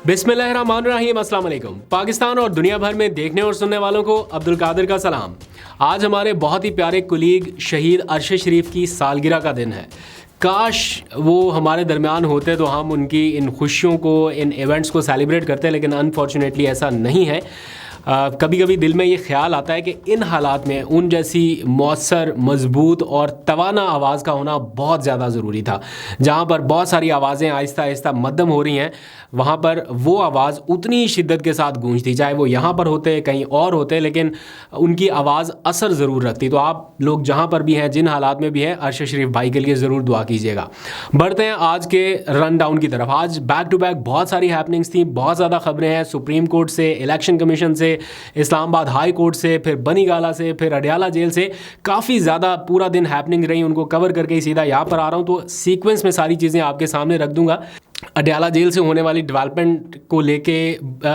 बिस्मिल्लाहिर्रहमानिर्रहीम, अस्सलाम वालेकुम। पाकिस्तान और दुनिया भर में देखने और सुनने वालों को अब्दुल कादिर का सलाम। आज हमारे बहुत ही प्यारे कुलीग शहीद अरशद शरीफ की सालगिरह का दिन है। काश वो हमारे दरमियान होते तो हम उनकी इन खुशियों को, इन इवेंट्स को सेलिब्रेट करते, लेकिन अनफॉर्चुनेटली ऐसा नहीं है। कभी कभी दिल में ये ख्याल आता है कि इन हालात में उन जैसी मौसर, मजबूत और तवाना आवाज़ का होना बहुत ज़्यादा ज़रूरी था। जहाँ पर बहुत सारी आवाज़ें आहिस्ता आहिस्ता मद्दम हो रही हैं, वहाँ पर वो आवाज़ उतनी ही शिद्दत के साथ गूंजती, चाहे वो यहाँ पर होते कहीं और होते, लेकिन उनकी आवाज़ असर ज़रूर रखती। तो आप लोग जहाँ पर भी हैं, जिन हालात में भी हैं, अरशद शरीफ भाई के लिए ज़रूर दुआ कीजिएगा। बढ़ते हैं आज के रन डाउन की तरफ। आज बैक टू बैक बहुत सारी हैपनिंग्स थी, बहुत ज़्यादा खबरें हैं, सुप्रीम कोर्ट से, इलेक्शन कमीशन से, इस्लामाबाद हाई कोर्ट से, फिर बनीगाला से, फिर अडयाला जेल से। काफ़ी ज़्यादा पूरा दिन हैपनिंग रही, उनको कवर करके ही सीधा यहाँ पर आ रहा हूँ, तो सीक्वेंस में सारी चीज़ें आपके सामने रख दूंगा। अडयाला जेल से होने वाली डेवलपमेंट को लेके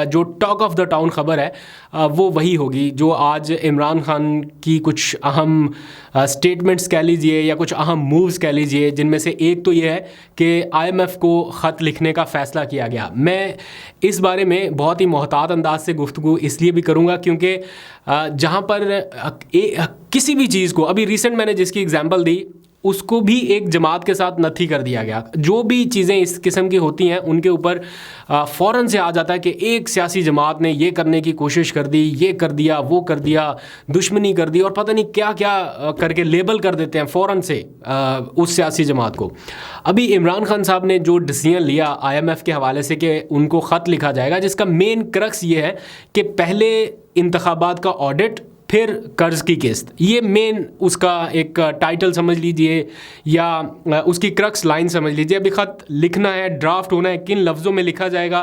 जो टॉक ऑफ द टाउन खबर है वो वही होगी जो आज इमरान खान की कुछ अहम स्टेटमेंट्स कह लीजिए या कुछ अहम मूव्स कह लीजिए, जिनमें से एक तो ये है कि IMF को ख़त लिखने का फ़ैसला किया गया। मैं इस बारे में बहुत ही मोहतात अंदाज से गुफ्तगू इसलिए भी करूँगा क्योंकि जहाँ पर किसी भी चीज़ को, अभी रिसेंट मैंने जिसकी एग्जांपल दी, उसको भी एक जमात के साथ नथी कर दिया गया। जो भी चीज़ें इस किस्म की होती हैं उनके ऊपर फ़ौरन से आ जाता है कि एक सियासी जमात ने ये करने की कोशिश कर दी, ये कर दिया, वो कर दिया, दुश्मनी कर दी, और पता नहीं क्या क्या करके लेबल कर देते हैं फ़ौरन से उस सियासी जमात को। अभी इमरान खान साहब ने जो डिसीजन लिया IMF के हवाले से कि उनको ख़त लिखा जाएगा, जिसका मेन क्रक्स ये है कि पहले इंतखाबात का ऑडिट, फिर कर्ज़ की किस्त, ये मेन उसका एक टाइटल समझ लीजिए या उसकी क्रक्स लाइन समझ लीजिए। अभी ख़त लिखना है, ड्राफ्ट होना है, किन लफ्ज़ों में लिखा जाएगा,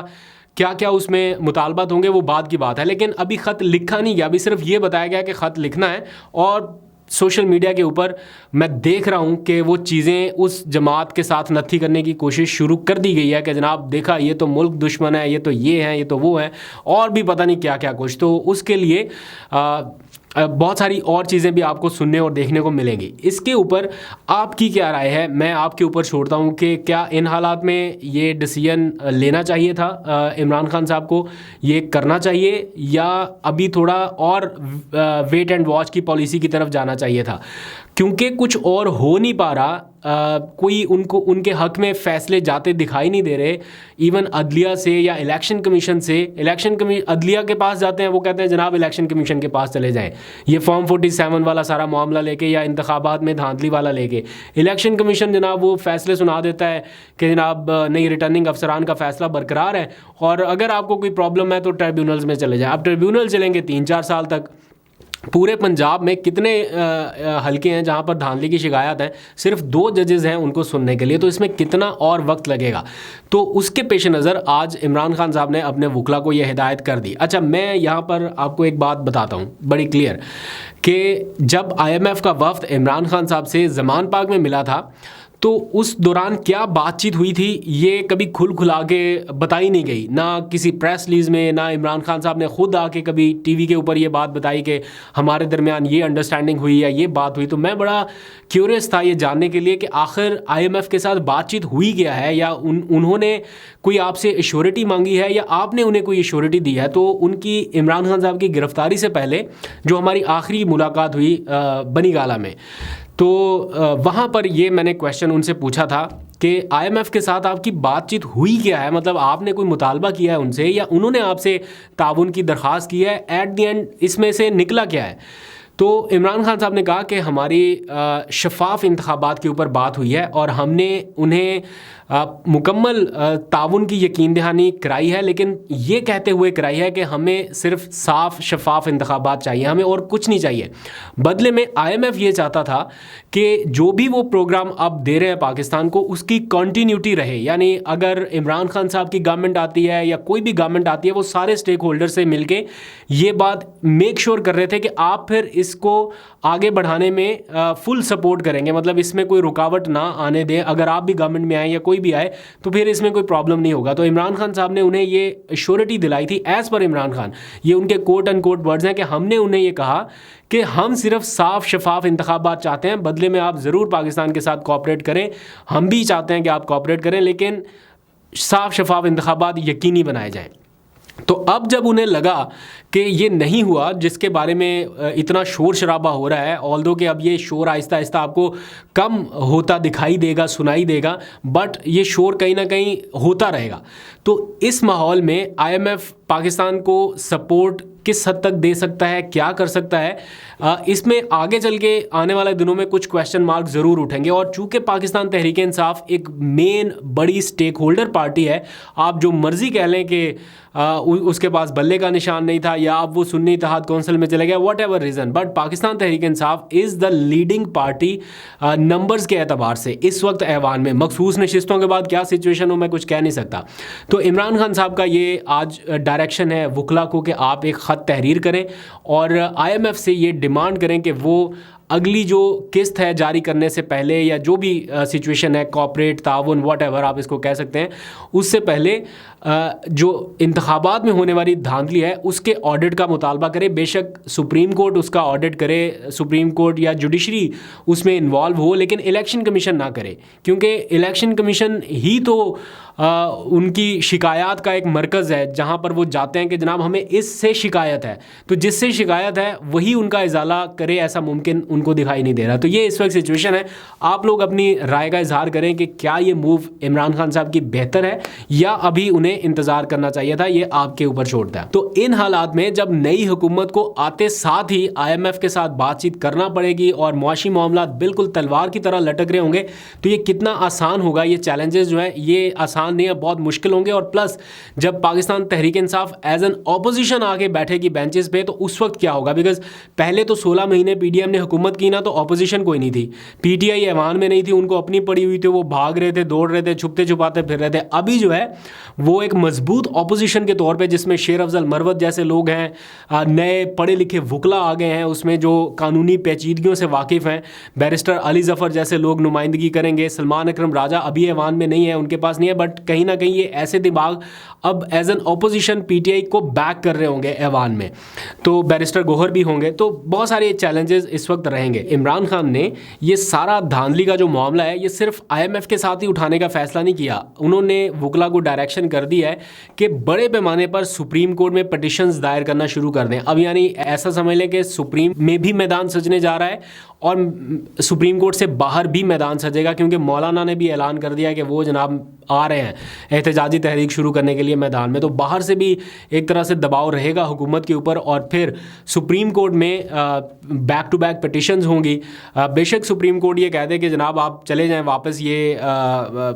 क्या क्या उसमें मुतालबात होंगे, वो बाद की बात है। लेकिन अभी ख़त लिखा नहीं गया, अभी सिर्फ ये बताया गया कि ख़त लिखना है। और सोशल मीडिया के ऊपर मैं देख रहा हूँ कि वो चीज़ें उस जमात के साथ नत्थी करने की कोशिश शुरू कर दी गई है कि जनाब देखा, ये तो मुल्क दुश्मन है, ये तो ये है, ये तो वो है, और भी पता नहीं क्या क्या कुछ। तो उसके लिए बहुत सारी और चीज़ें भी आपको सुनने और देखने को मिलेंगी। इसके ऊपर आपकी क्या राय है, मैं आपके ऊपर छोड़ता हूँ कि क्या इन हालात में ये डिसीजन लेना चाहिए था, इमरान खान साहब को ये करना चाहिए, या अभी थोड़ा और वेट एंड वॉच की पॉलिसी की तरफ जाना चाहिए था, क्योंकि कुछ और हो नहीं पा रहा। कोई उनको उनके हक़ में फ़ैसले जाते दिखाई नहीं दे रहे। इवन अदलिया से या इलेक्शन कमीशन से, अदलिया के पास जाते हैं, वो कहते हैं जनाब इलेक्शन कमीशन के पास चले जाएं, ये फॉर्म 47 वाला सारा मामला लेके या इंतखाबात में धांधली वाला लेके। इलेक्शन कमीशन जनाब वो फ़ैसले सुना देता है कि जनाब नहीं, रिटर्निंग अफसरान का फ़ैसला बरकरार है, और अगर आपको कोई प्रॉब्लम है तो ट्रिब्यूनल्स में चले जाएँ। अब ट्रिब्यूनल चलेंगे 3-4 साल तक। पूरे पंजाब में कितने हलके हैं जहां पर धांधली की शिकायत है, सिर्फ 2 जजेज़ हैं उनको सुनने के लिए, तो इसमें कितना और वक्त लगेगा। तो उसके पेश नज़र आज इमरान खान साहब ने अपने वकला को यह हिदायत कर दी। अच्छा, मैं यहाँ पर आपको एक बात बताता हूँ बड़ी क्लियर कि जब IMF का वफ़द इमरान खान साहब से ज़मान पार्क में मिला था, तो उस दौरान क्या बातचीत हुई थी ये कभी खुला के बताई नहीं गई, ना किसी प्रेस रिलीज़ में, ना इमरान खान साहब ने ख़ुद आके कभी टीवी के ऊपर ये बात बताई कि हमारे दरमियान ये अंडरस्टैंडिंग हुई या ये बात हुई। तो मैं बड़ा क्यूरियस था ये जानने के लिए कि आखिर IMF के साथ बातचीत हुई क्या है, या उन्होंने कोई आपसे एश्योरिटी मांगी है या आपने उन्हें कोई एश्योरिटी दी है। तो उनकी इमरान खान साहब की गिरफ़्तारी से पहले जो हमारी आखिरी मुलाकात हुई बनीगाला में, तो वहाँ पर ये मैंने क्वेश्चन उनसे पूछा था कि IMF के साथ आपकी बातचीत हुई क्या है, मतलब आपने कोई मुतालबा किया है उनसे या उन्होंने आपसे ताउन की दरख्वास्त की है, एट द एंड इसमें से निकला क्या है। तो इमरान खान साहब ने कहा कि हमारी शफाफ इंतखाबात के ऊपर बात हुई है और हमने उन्हें मुकम्मल ताउन की यकीन दहानी कराई है, लेकिन ये कहते हुए कराई है कि हमें सिर्फ साफ शफाफ इंतखाबात चाहिए, हमें और कुछ नहीं चाहिए। बदले में IMF ये चाहता था कि जो भी वो प्रोग्राम अब दे रहे हैं पाकिस्तान को, उसकी कंटिन्यूटी रहे। यानी अगर इमरान खान साहब की गवर्नमेंट आती है या कोई भी गवर्नमेंट आती है, वो सारे स्टेक होल्डर से मिलके ये बात मेक श्योर कर रहे थे कि आप फिर इसको आगे बढ़ाने में फुल सपोर्ट करेंगे, मतलब इसमें कोई रुकावट ना आने दें। अगर आप भी गवर्नमेंट में आए या कोई भी आए तो फिर इसमें कोई प्रॉब्लम नहीं होगा। तो इमरान खान साहब ने उन्हें ये श्योरिटी दिलाई थी। एज पर इमरान खान, ये उनके कोट एंड कोट वर्ड्स हैं कि हमने उन्हें ये कहा कि हम सिर्फ साफ शफाफ इंतखाबात चाहते हैं, बदले में आप ज़रूर पाकिस्तान के साथ कोऑपरेट करें, हम भी चाहते हैं कि आप कोऑपरेट करें, लेकिन साफ शफाफ इंतखाबात यकीनी बनाए जाएं। तो अब जब उन्हें लगा कि ये नहीं हुआ जिसके बारे में इतना शोर शराबा हो रहा है, ऑल्दो कि अब ये शोर आहिस्ता आहिस्ता आपको कम होता दिखाई देगा, सुनाई देगा, बट ये शोर कहीं ना कहीं होता रहेगा। तो इस माहौल में आईएमएफ पाकिस्तान को सपोर्ट किस हद तक दे सकता है, क्या कर सकता है, इसमें आगे चल के आने वाले दिनों में कुछ क्वेश्चन मार्क ज़रूर उठेंगे। और चूंकि पाकिस्तान तहरीक इंसाफ एक मेन बड़ी स्टेक होल्डर पार्टी है, आप जो मर्ज़ी कह लें कि उसके पास बल्ले का निशान नहीं था या अब वो सुन्नी इत्तेहाद कौंसिल में चले गया, what ever reason, but Pakistan Tehreek Insaf is the leading party numbers के एतबार से इस वक्त ऐवान में। मखसूस नशिस्तों के बाद क्या सिचुएशन हो मैं कुछ कह नहीं सकता। तो इमरान खान साहब का ये आज डायरेक्शन है वकला को कि आप एक ख़त तहरीर करें और आईएमएफ से ये डिमांड करें कि वो अगली जो किस्त है जारी करने से पहले या जो भी सिचुएशन है, कॉर्पोरेट ताउन वट एवर आप इसको कह सकते हैं, उससे पहले जो इंतखाबात में होने वाली धांधली है उसके ऑडिट का मुतालबा करे। बेशक सुप्रीम कोर्ट उसका ऑडिट करे, सुप्रीम कोर्ट या जुडिशरी उसमें इन्वॉल्व हो, लेकिन इलेक्शन कमीशन ना करे, क्योंकि इलेक्शन कमीशन ही तो उनकी शिकायत का एक मरकज़ है जहां पर वो जाते हैं कि जनाब हमें इससे शिकायत है, तो जिससे शिकायत है वही उनका इजाला करे, ऐसा मुमकिन उनको दिखाई नहीं दे रहा। तो ये इस वक्त सिचुएशन है। आप लोग अपनी राय का इजहार करें कि क्या ये मूव इमरान खान साहब की बेहतर है या अभी उन्हें इंतज़ार करना चाहिए था, ये आपके ऊपर छोड़ता है। तो इन हालात में जब नई हुकूमत को आते साथ ही आईएमएफ के साथ बातचीत करना पड़ेगी और मुआशी मामला बिल्कुल तलवार की तरह लटक रहे होंगे, तो ये कितना आसान होगा, ये चैलेंजेस जो है ये आसान नहीं है, बहुत मुश्किल होंगे। और प्लस जब Pakistan Tehreek Insaf as an opposition आके बैठेगी बेंचेस पे, तो उस वक्त क्या होगा? बिकॉज पहले तो 16 महीने पीडीएम ने हुकूमत की ना, तो ऑपोजिशन कोई नहीं थी, पीटीआई ऐवान में नहीं थी, उनको अपनी पड़ी हुई थी, वो भाग रहे थे, दौड़ रहे थे, छुपते छुपाते फिर रहे थे। अभी जो है वो एक मजबूत ऑपोजिशन के तौर पे जिसमें शेर अफजल मरवत जैसे लोग हैं, नए पढ़े लिखे वकला आ गए हैं, उसमें जो कानूनी पेचीदगियों से वाकिफ़ हैं, बैरिस्टर अली जफ़र जैसे लोग नुमाइंदगी करेंगे, सलमान अकरम राजा अभी ऐवान में नहीं है, उनके पास नहीं है, बट कहीं ना कहीं ये ऐसे दिमाग अब एज एन ऑपोजिशन पीटीआई को बैक कर रहे होंगे ऐवान में, तो बैरिस्टर गोहर भी होंगे। तो बहुत सारे चैलेंजेस इस वक्त रहेंगे। इमरान खान ने ये सारा धांधली का जो मामला है ये सिर्फ आईएमएफ के साथ ही उठाने का फैसला नहीं किया, उन्होंने वकला को डायरेक्शन कर दिया है कि बड़े पैमाने पर सुप्रीम कोर्ट में पिटिशंस दायर करना शुरू कर दें। अब यानी ऐसा समझ लें कि सुप्रीम में भी मैदान सजने जा रहा है और सुप्रीम कोर्ट से बाहर भी मैदान सजेगा, क्योंकि मौलाना ने भी ऐलान कर दिया कि वो जनाब आ रहे हैं एहतजाजी तहरीक शुरू करने के लिए मैदान में। तो बाहर से भी एक तरह से दबाव रहेगा हुकूमत के ऊपर और फिर सुप्रीम कोर्ट में बैक टू बैक पिटिशंस होंगी। बेशक सुप्रीम कोर्ट ये कह दे कि जनाब आप चले जाएं वापस, ये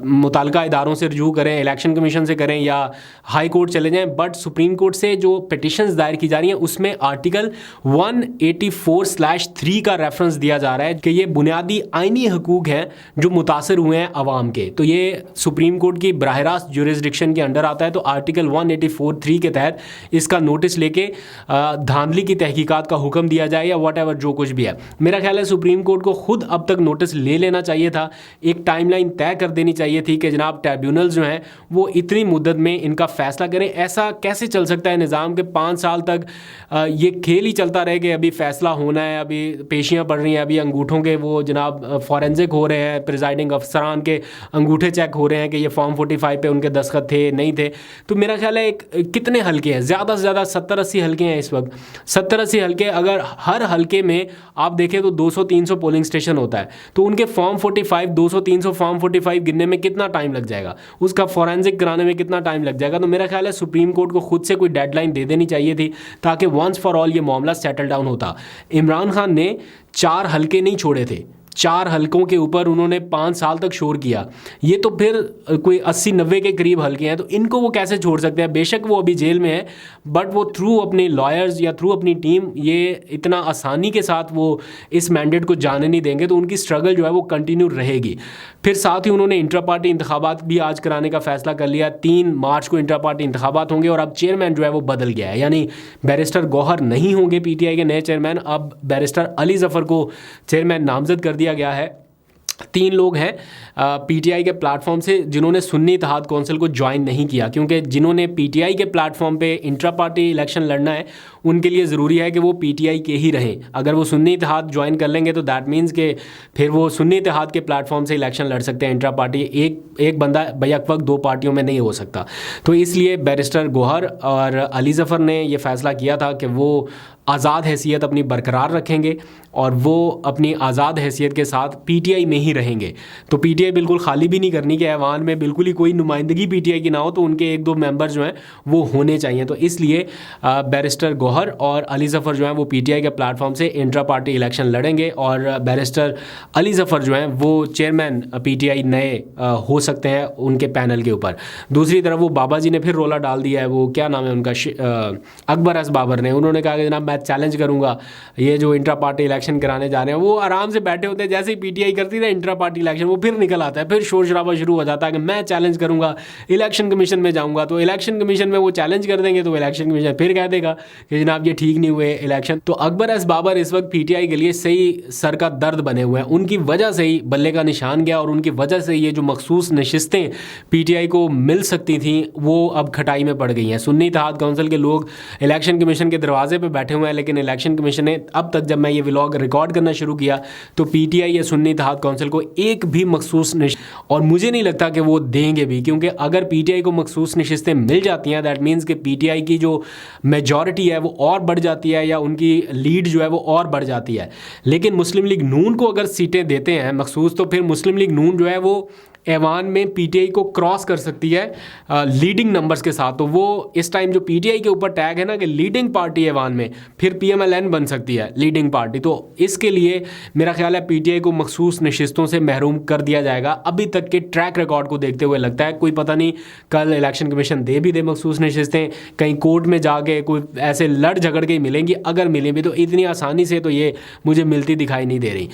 मुताल्लिका इदारों से रजू करें, इलेक्शन कमीशन से करें या हाई कोर्ट चले जाएं, बट सुप्रीम कोर्ट से जो पिटिशंस दायर की जा रही हैं उसमें आर्टिकल 184/3 का रेफरेंस दिया जा रहा है कि ये बुनियादी आइनी हकूक हैं जो मुतासर हुए हैं अवाम के। तो ये सुप्रीम कोर्ट की बराह रास्त जुरिस्डिक्शन के अंडर आता है। तो आर्टिकल 184(3) के तहत इसका नोटिस लेके धांधली की तहकीकात का हुक्म दिया जाए या वट एवर जो कुछ भी है। मेरा ख्याल है सुप्रीम कोर्ट को खुद अब तक नोटिस ले लेना चाहिए था, एक टाइमलाइन तय कर देनी चाहिए थी कि जनाब ट्रिब्यूनल जो हैं वो इतनी मुद्दत में इनका फैसला करें। ऐसा कैसे चल सकता है निज़ाम के 5 साल तक ये खेल ही चलता रहे कि अभी फैसला होना है, अभी पेशियाँ पड़ रही हैं, अभी अंगूठों के वो जनाब फॉरेंसिक हो रहे हैं, प्रिजाइडिंग अफसरान के अंगूठे चेक हो रहे हैं कि ये फॉर्म 45 पे उनके दस्तखत थे नहीं थे। तो मेरा ख्याल है कितने हल्के हैं, ज़्यादा से ज़्यादा 70-80 हल्के हैं इस वक्त, 70-80 हल्के। अगर हर हल्के में आप देखें तो 200-300 पोलिंग स्टेशन होता है, तो उनके फॉर्म 45 200-300 फॉर्म 45 गिनने में कितना टाइम लग जाएगा, उसका फॉरेंसिक कराने में कितना टाइम लग जाएगा। तो मेरा ख्याल है सुप्रीम कोर्ट को खुद से कोई डेडलाइन दे देनी चाहिए थी ताकि वंस फॉर ऑल ये मामला सेटल डाउन होता। इमरान खान ने 4 हल्के नहीं छोड़े थे, 4 हल्कों के ऊपर उन्होंने 5 साल तक शोर किया। ये तो फिर कोई 80-90 के करीब हल्के हैं, तो इनको वो कैसे छोड़ सकते हैं? बेशक वो अभी जेल में है, बट वो थ्रू अपने लॉयर्स या थ्रू अपनी टीम ये इतना आसानी के साथ वो इस मैंडेट को जाने नहीं देंगे, तो उनकी स्ट्रगल जो है वो कंटिन्यू रहेगी। फिर साथ ही उन्होंने इंट्रा पार्टी इंतखाबात भी आज कराने का फैसला कर लिया। 3 मार्च को इंट्रा पार्टी इंतखाबात होंगे और अब चेयरमैन जो है वो बदल गया है, यानी बैरिस्टर गौहर नहीं होंगे पीटीआई के नए चेयरमैन, अब बैरिस्टर अली जफ़र को चेयरमैन नामजद कर दिया गया है। 3 लोग हैं पीटीआई के प्लेटफॉर्म से जिन्होंने सुन्नी इत्तेहाद कौंसिल को ज्वाइन नहीं किया, क्योंकि जिन्होंने पीटीआई के प्लेटफॉर्म पे इंट्रा पार्टी इलेक्शन लड़ना है उनके लिए ज़रूरी है कि वो पीटीआई के ही रहें। अगर वो सुन्नी इत्तेहाद ज्वाइन कर लेंगे तो दैट मीन्स कि फिर वो सुन्नी इत्तेहाद के प्लेटफॉर्म से इलेक्शन लड़ सकते हैं इंट्रा पार्टी। एक बंदा बैक वक्त दो पार्टियों में नहीं हो सकता। तो इसलिए बैरिस्टर गौहर और अली ज़फ़र ने ये फ़ैसला किया था कि वो आज़ाद हैसियत अपनी बरकरार रखेंगे और वो अपनी आज़ाद हैसियत के साथ पीटीआई में ही रहेंगे। तो पीटीआई बिल्कुल खाली भी नहीं करनी कि ऐवान में बिल्कुल ही कोई नुमाइंदगी पीटीआई की ना हो, तो उनके एक दो मेंबर जो हैं वो होने चाहिए। तो इसलिए बैरिस्टर गौहर और अली ज़फ़र जो हैं वो पीटीआई के प्लेटफॉर्म से इंट्रा पार्टी इलेक्शन लड़ेंगे और बैरिस्टर अली ज़फ़र जो हैं वो चेयरमैन पीटीआई नए हो सकते हैं उनके पैनल के ऊपर। दूसरी तरफ वो बाबा जी ने फिर रोला डाल दिया है, वो क्या नाम है उनका, अकबर एस बाबर ने। उन्होंने कहा कि जनाब मैं चैलेंज करूंगा ये जो इंट्रा पार्टी इलेक्शन कराने जा रहे हैं। वो आराम से बैठे होते हैं, जैसे ही पीटीआई करती है इंट्रा पार्टी इलेक्शन वो फिर निकल आता है, फिर शोर शराबा शुरू हो जाता है कि मैं चैलेंज करूंगा, इलेक्शन कमीशन में जाऊंगा। तो इलेक्शन कमीशन में वो चैलेंज कर देंगे तो इलेक्शन कमीशन फिर कह देगा कि जनाब ये ठीक नहीं हुए इलेक्शन। तो अकबर एस बाबर इस वक्त पीटीआई के लिए सही सर का दर्द बने हुए हैं। उनकी वजह से ही बल्ले का निशान गया और उनकी वजह से ये जो मखसूस नशिस्तें पीटीआई को मिल सकती थी वो अब खटाई में पड़ गई हैं। सुन्नी इत्तेहाद काउंसिल के लोग इलेक्शन कमीशन के दरवाजे पे बैठे हुए हैं, लेकिन इलेक्शन कमीशन ने अब तक, जब मैं ये व्लॉग रिकॉर्ड करना शुरू किया तो पीटीआई या सुन्नी इत्तेहाद काउंसिल को एक भी मखसूस और मुझे नहीं लगता कि वो देंगे भी, क्योंकि अगर पीटीआई को मखसूस नशिस्तें मिल जाती हैं दैट मीन्स कि पीटीआई की जो मेजॉरिटी है वो और बढ़ जाती है या उनकी लीड जो है वो और बढ़ जाती है। लेकिन मुस्लिम लीग नून को अगर सीटें देते हैं मखसूस तो फिर मुस्लिम लीग नून जो है वो ऐवान में पीटीआई को क्रॉस कर सकती है लीडिंग नंबर्स के साथ। तो वो इस टाइम जो पीटीआई के ऊपर टैग है ना कि लीडिंग पार्टी ऐवान में, फिर पीएमएलएन बन सकती है लीडिंग पार्टी। तो इसके लिए मेरा ख्याल है पीटीआई को मखसूस नशिस्तों से महरूम कर दिया जाएगा। अभी तक के ट्रैक रिकॉर्ड को देखते हुए लगता है, कोई पता नहीं कल इलेक्शन कमीशन दे भी दे मखसूस नशिस्तें, कहीं कोर्ट में जाके कोई ऐसे लड़ झगड़ के मिलेंगी, अगर मिलें भी तो इतनी आसानी से तो ये मुझे मिलती दिखाई नहीं दे रही।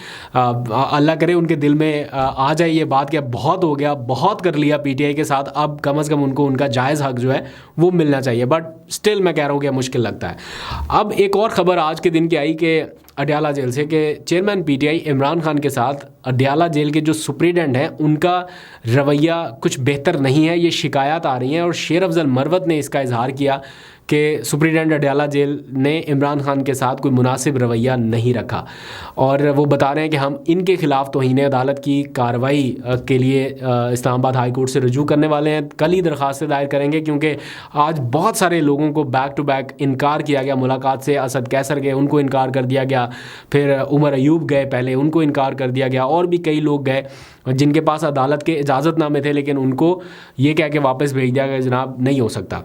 अल्लाह करे उनके दिल में आ जाए ये बात कि बहुत हो गया, बहुत कर लिया पीटीआई के साथ, अब कम से कम उनको उनका जायज़ हक जो है वो मिलना चाहिए। बट स्टिल मैं कह रहा हूँ कि मुश्किल लगता है। अब एक और ख़बर आज के दिन की आई कि अडयाला जेल से कि चेयरमैन पीटीआई इमरान खान के साथ अडयाला जेल के जो सुप्रीडेंट हैं उनका रवैया कुछ बेहतर नहीं है, ये शिकायत आ रही हैं। और शेर अफजल मरवत ने इसका इजहार किया कि सुप्रीडेंट अडयाला जेल ने इमरान खान के साथ कोई मुनासिब रवैया नहीं रखा और वो बता रहे हैं कि हम इनके ख़िलाफ़ तौहीन अदालत की कार्रवाई के लिए इस्लामाबाद हाई कोर्ट से रुजू करने वाले हैं। कल ही दरख्वास्तें दायर करेंगे क्योंकि आज बहुत सारे लोगों को बैक टू बैक इनकार किया गया मुलाकात से। असद कैसर गए, उनको इनकार कर दिया गया, फिर उमर अयूब गए पहले, उनको इनकार कर दिया गया, और भी कई लोग गए जिनके पास अदालत के इजाज़तनामे थे लेकिन उनको ये कह के वापस भेज दिया गया जनाब नहीं हो सकता।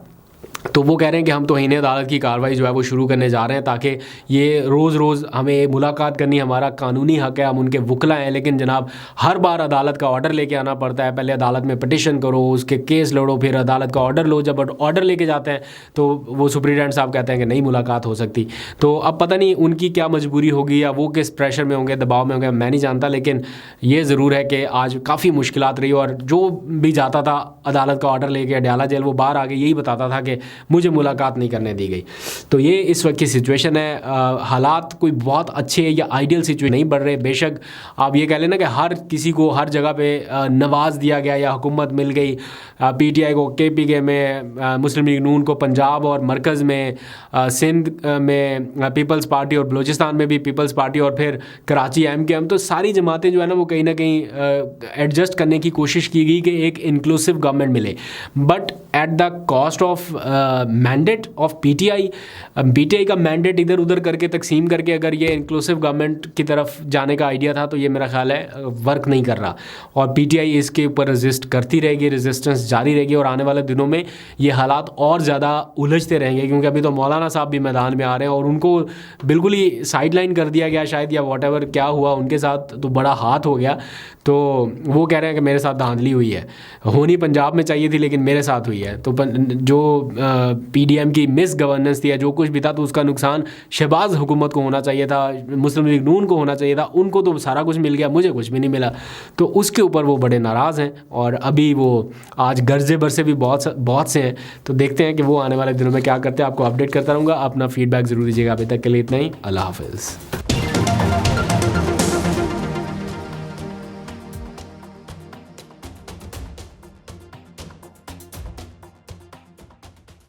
तो वो कह रहे हैं कि हम तौहीन अदालत की कार्रवाई जो है वो शुरू करने जा रहे हैं ताकि ये रोज़ रोज़ हमें मुलाकात करनी हमारा कानूनी हक़ है, हम उनके वकला हैं, लेकिन जनाब हर बार अदालत का ऑर्डर लेके आना पड़ता है। पहले अदालत में पटिशन करो, उसके केस लड़ो, फिर अदालत का ऑर्डर लो। जब ऑर्डर लेके जाते हैं तो वो सुप्रीडेंट साहब कहते हैं कि नहीं मुलाकात हो सकती। तो अब पता नहीं उनकी क्या मजबूरी होगी या वो किस प्रेशर में होंगे, दबाव में होंगे, मैं नहीं जानता। लेकिन ये ज़रूर है कि आज काफ़ी मुश्किलात रही और जो भी जाता था अदालत का ऑर्डर लेके अडयाला जेल वो बाहर आके यही बताता था कि मुझे मुलाकात नहीं करने दी गई। तो ये इस वक्त की सिचुएशन है। हालात कोई बहुत अच्छे या आइडियल सिचुएशन नहीं बढ़ रहे। बेशक आप ये कह लेना कि हर किसी को हर जगह पे नवाज दिया गया या हुकूमत मिल गई, पीटीआई को केपीके में, मुस्लिम लीग नून को पंजाब और मरकज़ में, सिंध में पीपल्स पार्टी और बलूचिस्तान में भी पीपल्स पार्टी और फिर कराची एमकेएम, तो सारी जमातें जो है ना वो कहीं ना कहीं एडजस्ट करने की कोशिश की गई कि एक इंक्लूसिव गवर्नमेंट मिले, but at the cost of mandate of PTI. PTI का मैंडेट इधर उधर करके तकसीम करके अगर ये इंक्लूसिव गवर्नमेंट की तरफ जाने का आइडिया था तो ये मेरा ख्याल है वर्क नहीं कर रहा और पीटीआई इसके ऊपर रेजिस्ट करती रहेगी, रेजिस्टेंस जारी रहेगी और आने वाले दिनों में ये हालात और ज़्यादा उलझते रहेंगे। क्योंकि अभी तो मौलाना साहब भी मैदान में आ रहे हैं और उनको बिल्कुल ही साइडलाइन कर दिया गया शायद, या वॉटेवर क्या हुआ उनके साथ तो बड़ा हाथ हो गया। तो वो कह रहे हैं कि मेरे साथ धांधली हुई है, होनी पंजाब में चाहिए थी लेकिन मेरे साथ हुई है। तो जो पीडीएम की मिस गवर्नेंस थी या जो कुछ भी था तो उसका नुकसान शहबाज हुकूमत को होना चाहिए था, मुस्लिम लीग नून को होना चाहिए था, उनको तो सारा कुछ मिल गया, मुझे कुछ भी नहीं मिला। तो उसके ऊपर वो बड़े नाराज़ हैं और अभी वो आज गर्जे बरसे भी बहुत से हैं। तो देखते हैं कि वो आने वाले दिनों में क्या करते हैं। आपको अपडेट करता रहूँगा। अपना फीडबैक ज़रूर दीजिएगा। अभी तक के लिए इतना ही। अल्लाह हाफ़िज़।